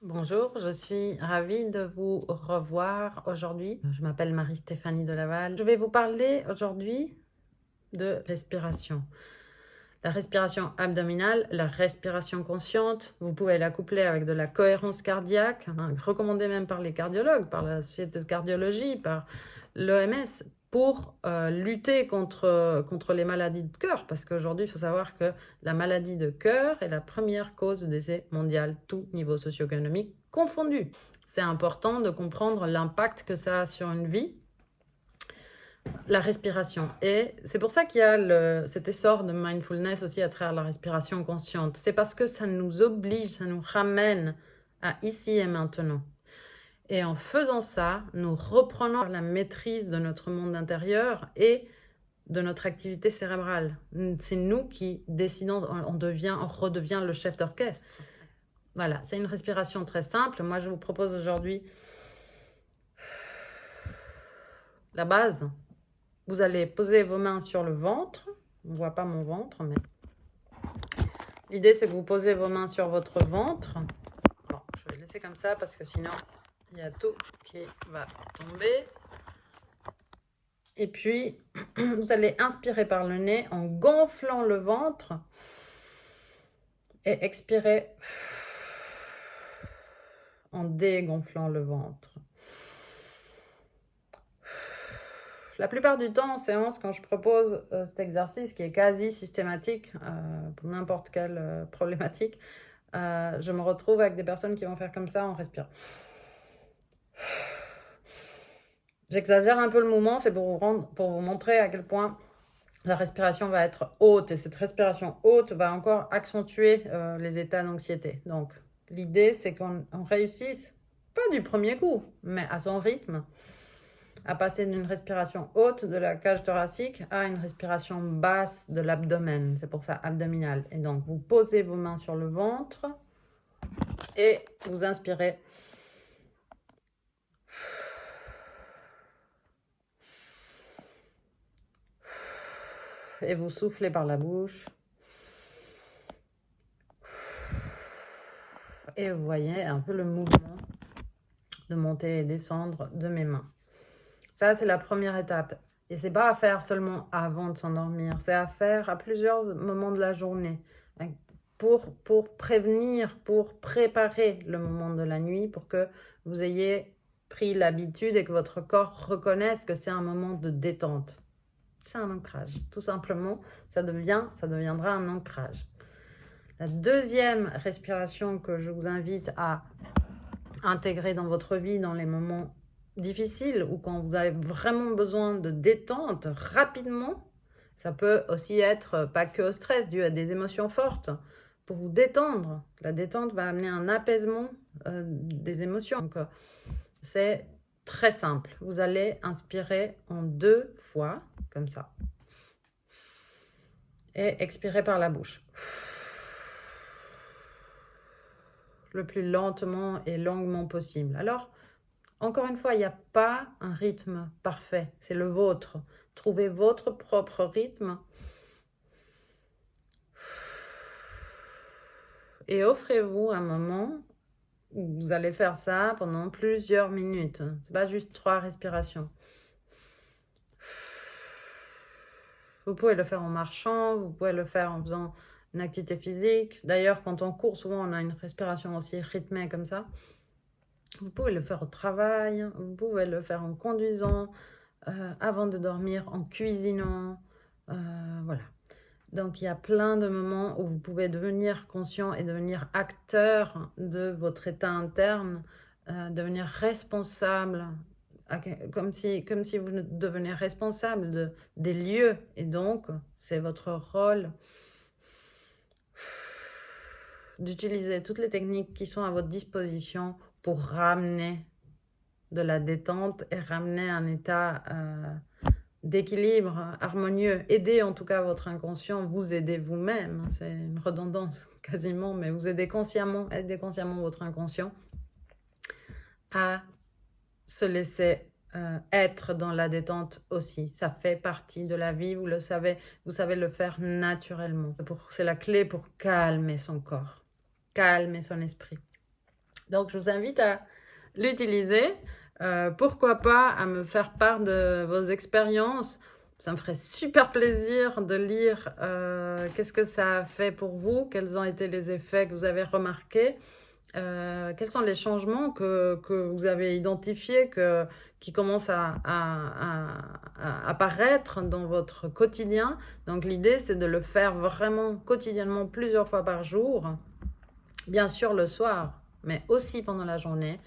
Bonjour, je suis ravie de vous revoir aujourd'hui. Je m'appelle Marie-Stéphanie Delaval. Je vais vous parler aujourd'hui de respiration. La respiration abdominale, la respiration consciente, vous pouvez la coupler avec de la cohérence cardiaque, recommandée même par les cardiologues, par la Société de cardiologie, par l'OMS, pour lutter contre les maladies de cœur. Parce qu'aujourd'hui, il faut savoir que la maladie de cœur est la première cause de décès mondial, tout niveau socio-économique confondu. C'est important de comprendre l'impact que ça a sur une vie. La respiration. Et c'est pour ça qu'il y a cet essor de mindfulness aussi à travers la respiration consciente. C'est parce que ça nous oblige, ça nous ramène à ici et maintenant. Et en faisant ça, nous reprenons la maîtrise de notre monde intérieur et de notre activité cérébrale. C'est nous qui décidons, on redevient le chef d'orchestre. Voilà, c'est une respiration très simple. Moi, je vous propose aujourd'hui la base. Vous allez poser vos mains sur le ventre. On ne voit pas mon ventre, mais l'idée, c'est que vous posez vos mains sur votre ventre. Bon, je vais laisser comme ça parce que sinon, il y a tout qui va tomber. Et puis, vous allez inspirer par le nez en gonflant le ventre et expirer en dégonflant le ventre. La plupart du temps en séance, quand je propose cet exercice qui est quasi systématique pour n'importe quelle problématique, je me retrouve avec des personnes qui vont faire comme ça en respirant. J'exagère un peu le mouvement, c'est pour vous montrer à quel point la respiration va être haute. Et cette respiration haute va encore accentuer les états d'anxiété. Donc, l'idée, c'est qu'on réussisse, pas du premier coup, mais à son rythme, à passer d'une respiration haute de la cage thoracique à une respiration basse de l'abdomen. C'est pour ça abdominal. Et donc, vous posez vos mains sur le ventre et vous inspirez. Et vous soufflez par la bouche. Et vous voyez un peu le mouvement de monter et descendre de mes mains. Ça, c'est la première étape. Et c'est pas à faire seulement avant de s'endormir, c'est à faire à plusieurs moments de la journée pour prévenir, pour préparer le moment de la nuit, pour que vous ayez pris l'habitude et que votre corps reconnaisse que c'est un moment de détente. C'est un ancrage, tout simplement, ça deviendra un ancrage. La deuxième respiration que je vous invite à intégrer dans votre vie dans les moments difficiles ou quand vous avez vraiment besoin de détente rapidement, ça peut aussi être pas que au stress, dû à des émotions fortes, pour vous détendre. La détente va amener un apaisement des émotions. Donc, c'est très simple. Vous allez inspirer en 2 fois, comme ça, et expirer par la bouche. Le plus lentement et longuement possible. Alors, encore une fois, il n'y a pas un rythme parfait, c'est le vôtre. Trouvez votre propre rythme et offrez-vous un moment où vous allez faire ça pendant plusieurs minutes. Ce n'est pas juste 3 respirations. Vous pouvez le faire en marchant, vous pouvez le faire en faisant une activité physique. D'ailleurs, quand on court, souvent on a une respiration aussi rythmée comme ça. Vous pouvez le faire au travail, vous pouvez le faire en conduisant, avant de dormir, en cuisinant, voilà. Donc, il y a plein de moments où vous pouvez devenir conscient et devenir acteur de votre état interne, devenir responsable, comme si vous devenez responsable des lieux. Et donc, c'est votre rôle d'utiliser toutes les techniques qui sont à votre disposition pour ramener de la détente et ramener un état d'équilibre harmonieux. Aider en tout cas votre inconscient, vous aidez vous-même, c'est une redondance quasiment, mais vous aidez consciemment votre inconscient à se laisser être dans la détente aussi. Ça fait partie de la vie, vous le savez, vous savez le faire naturellement. C'est la clé pour calmer son corps, calmer son esprit. Donc, je vous invite à l'utiliser. Pourquoi pas à me faire part de vos expériences. Ça me ferait super plaisir de lire qu'est-ce que ça a fait pour vous, quels ont été les effets que vous avez remarqués, quels sont les changements que vous avez identifiés, qui commencent à apparaître dans votre quotidien. Donc l'idée, c'est de le faire vraiment quotidiennement, plusieurs fois par jour. Bien sûr le soir, mais aussi pendant la journée.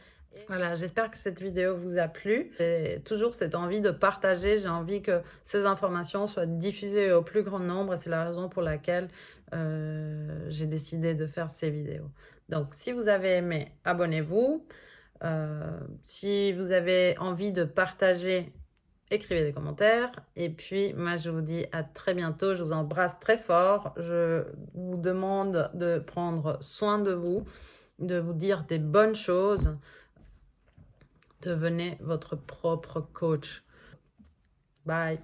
Voilà, j'espère que cette vidéo vous a plu. J'ai toujours cette envie de partager, j'ai envie que ces informations soient diffusées au plus grand nombre et c'est la raison pour laquelle j'ai décidé de faire ces vidéos. Donc, si vous avez aimé, abonnez-vous. Si vous avez envie de partager, écrivez des commentaires. Et puis, moi, je vous dis à très bientôt. Je vous embrasse très fort. Je vous demande de prendre soin de vous, de vous dire des bonnes choses. Devenez votre propre coach. Bye.